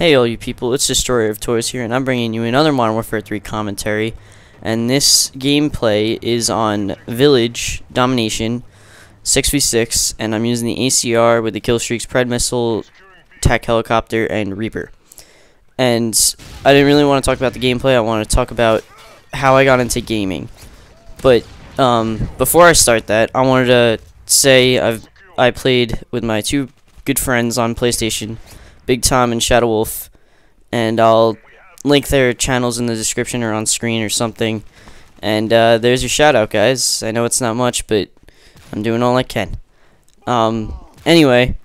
Hey all you people, it's Destroyer of Toys here, and I'm bringing you another Modern Warfare 3 commentary. And this gameplay is on Village Domination 6v6, and I'm using the ACR with the Killstreaks, Pred Missile, TAC Helicopter, and Reaper. And I didn't really want to talk about the gameplay, I want to talk about how I got into gaming. But before I start that, I wanted to say I played with my two good friends on PlayStation, Big Tom and Shadow Wolf, and I'll link their channels in the description or on screen or something. And there's your shout out, guys. I know it's not much, but I'm doing all I can. Anyway,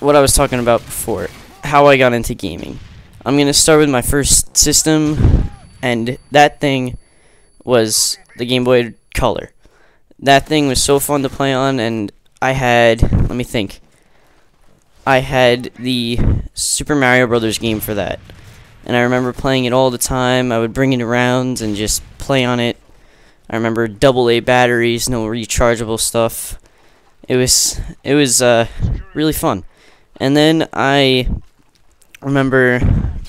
what I was talking about before, how I got into gaming. I'm gonna start with my first system, and that thing was the Game Boy Color. That thing was so fun to play on, and I had, let me think, I had the Super Mario Brothers game for that, and I remember playing it all the time. I would bring it around and just play on it. I remember AA batteries, no rechargeable stuff. It was really fun. And then I remember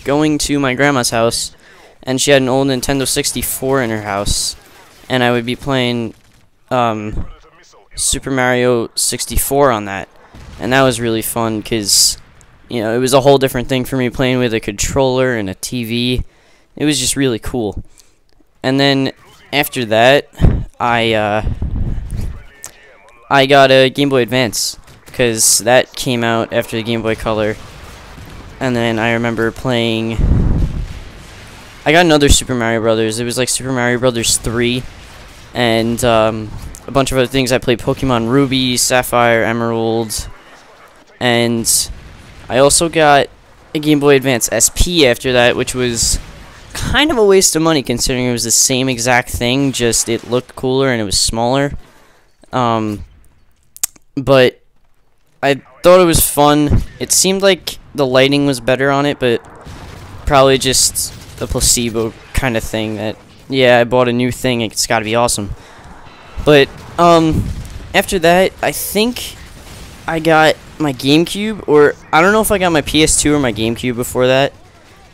going to my grandma's house, and she had an old Nintendo 64 in her house, and I would be playing Super Mario 64 on that. And that was really fun because, you know, it was a whole different thing for me playing with a controller and a TV. It was just really cool. And then after that, I got a Game Boy Advance because that came out after the Game Boy Color. And then I remember playing, I got another Super Mario Brothers. It was like Super Mario Brothers 3 and a bunch of other things. I played Pokemon Ruby, Sapphire, Emerald. And I also got a Game Boy Advance SP after that, which was kind of a waste of money considering it was the same exact thing, just it looked cooler and it was smaller. But I thought it was fun. It seemed like the lighting was better on it, but probably just a placebo kind of thing that, yeah, I bought a new thing, it's gotta be awesome. But after that, I think I got my GameCube, or I don't know if I got my PS2 or my GameCube before that,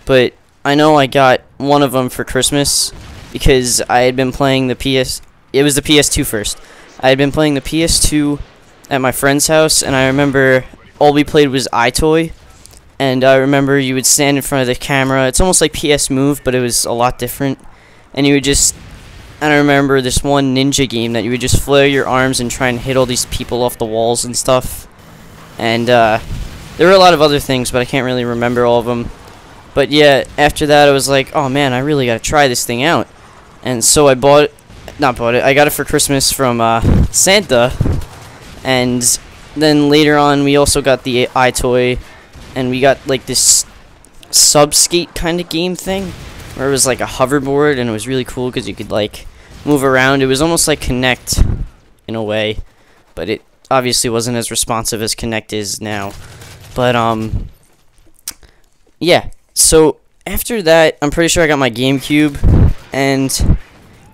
but I know I got one of them for Christmas because I had been playing the it was the PS2 first. I had been playing the PS2 at my friend's house, and I remember all we played was iToy, and I remember you would stand in front of the camera. It's almost like PS Move, but it was a lot different, and you would just, and I remember this one ninja game that you would just flare your arms and try and hit all these people off the walls and stuff. And there were a lot of other things, but I can't really remember all of them. But yeah, after that I was like, oh man, I really gotta try this thing out. And so I got it for Christmas from Santa. And then later on we also got the iToy, and we got like this sub-skate kind of game thing, where it was like a hoverboard, and it was really cool because you could like move around. It was almost like Kinect in a way, but it obviously wasn't as responsive as Kinect is now. But yeah, so after that I'm pretty sure I got my GameCube, and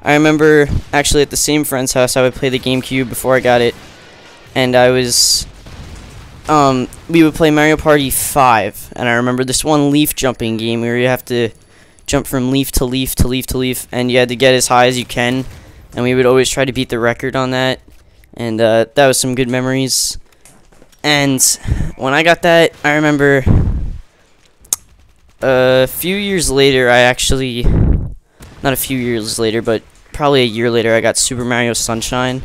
I remember actually at the same friend's house I would play the GameCube before I got it, and I was we would play Mario Party 5, and I remember this one leaf jumping game where you have to jump from leaf to leaf to leaf to leaf, and you had to get as high as you can, and we would always try to beat the record on that. And that was some good memories. And when I got that, I remember a few years later, not a few years later, but probably a year later, I got Super Mario Sunshine.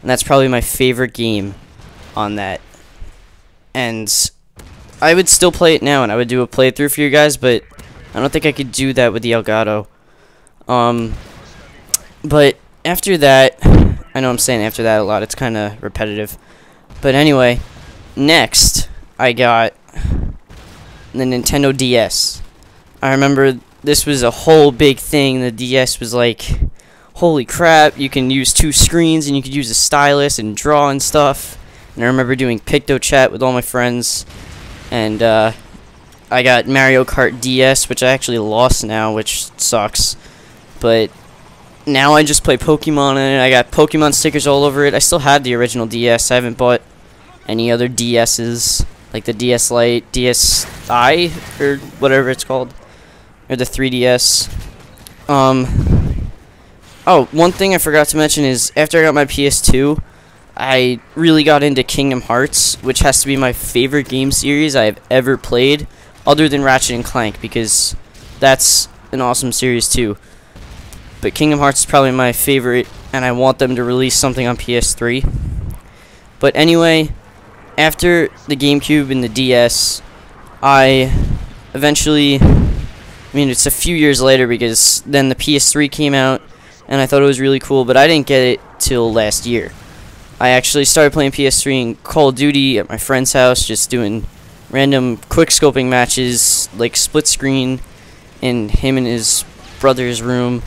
And that's probably my favorite game on that. And I would still play it now, and I would do a playthrough for you guys, but I don't think I could do that with the Elgato. But after that, I know I'm saying after that a lot, it's kind of repetitive. But anyway, next, I got the Nintendo DS. I remember this was a whole big thing. The DS was like, holy crap, you can use two screens, and you could use a stylus and draw and stuff. And I remember doing PictoChat with all my friends. And I got Mario Kart DS, which I actually lost now, which sucks. But now I just play Pokemon in it. I got Pokemon stickers all over it. I still have the original DS. I haven't bought any other DSs like the DS Lite, DSi, or whatever it's called, or the 3DS. Oh, one thing I forgot to mention is after I got my PS2, I really got into Kingdom Hearts, which has to be my favorite game series I have ever played, other than Ratchet and Clank, because that's an awesome series too. But Kingdom Hearts is probably my favorite, and I want them to release something on PS3. But anyway, after the GameCube and the DS, I eventually, it's a few years later, because then the PS3 came out, and I thought it was really cool, but I didn't get it till last year. I actually started playing PS3 in Call of Duty at my friend's house, just doing random quick-scoping matches, like split screen, in him and his brother's room,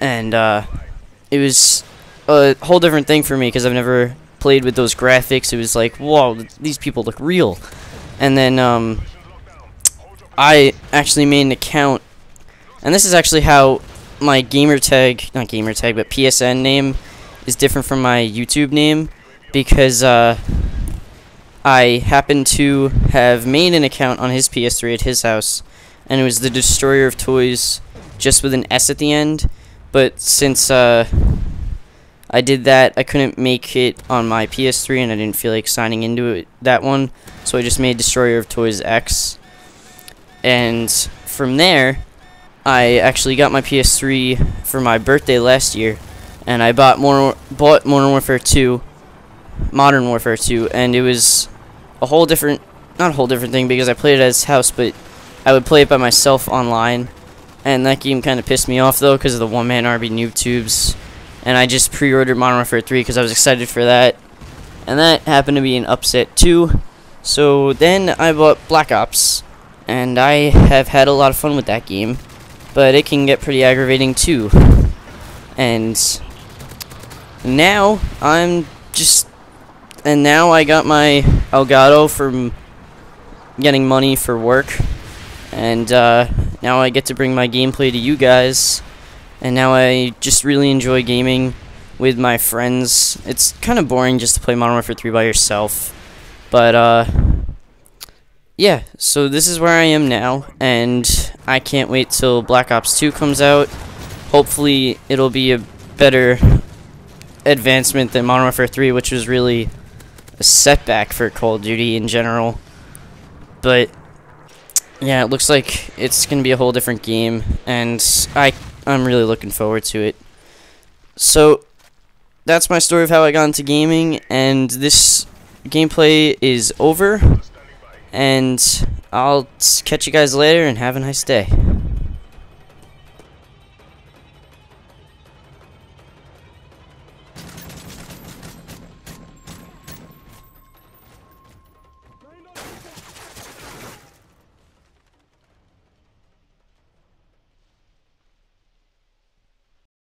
and it was a whole different thing for me, because I've never played with those graphics. It was like, whoa, these people look real. And then I actually made an account, and this is actually how my not gamertag, but PSN name is different from my YouTube name, because I happened to have made an account on his PS3 at his house, and it was the Destroyer of Toys, just with an S at the end. But since I did that, I couldn't make it on my PS3, and I didn't feel like signing into it, that one, so I just made Destroyer of Toys X. And from there, I actually got my PS3 for my birthday last year, and I bought Modern Warfare 2, and it was a whole different, not a whole different thing, because I played it at his house, but I would play it by myself online, and that game kind of pissed me off, though, because of the one-man army noob tubes, and I just pre-ordered Modern Warfare 3 because I was excited for that, and that happened to be an upset, too. So then I bought Black Ops, and I have had a lot of fun with that game, but it can get pretty aggravating too. And now I got my Elgato from getting money for work, and now I get to bring my gameplay to you guys, and now I just really enjoy gaming with my friends. It's kind of boring just to play Modern Warfare 3 by yourself, but yeah, so this is where I am now, and I can't wait till Black Ops 2 comes out. Hopefully it'll be a better advancement than Modern Warfare 3, which was really a setback for Call of Duty in general. But yeah, it looks like it's going to be a whole different game, and I'm really looking forward to it. So that's my story of how I got into gaming, and this gameplay is over. And I'll catch you guys later, and have a nice day.